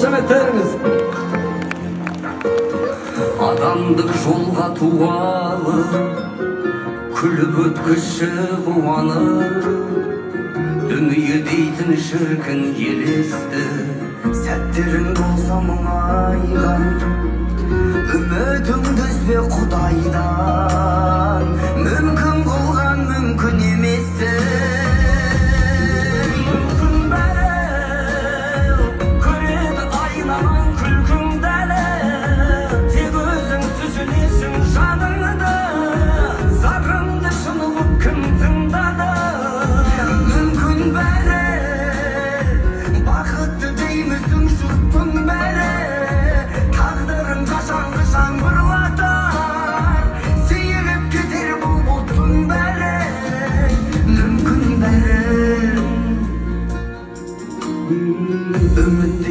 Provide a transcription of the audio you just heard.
қошеметтеріңіз. Адамдық жолға туғалы, күліп өткізші қуанып, дүние дейтін шіркін елесті, сәттерің болса мұңайған, үмітіңді үзбе Құдайдан, мүмкін болған мүмкін емесі. Мүмкін бәрі көреді айналан күлкіңдәлі, тек өзің түзелесің жаныңды, зарыңды шынығып кім тыңдады. Мүмкін бәрі бақытты деймісің жұрттың бәрі, тағдырың қашанғы жаңбырлатар, сейіліп кетер бұл бұлттың бәрі. Мүмкін бәрі үміт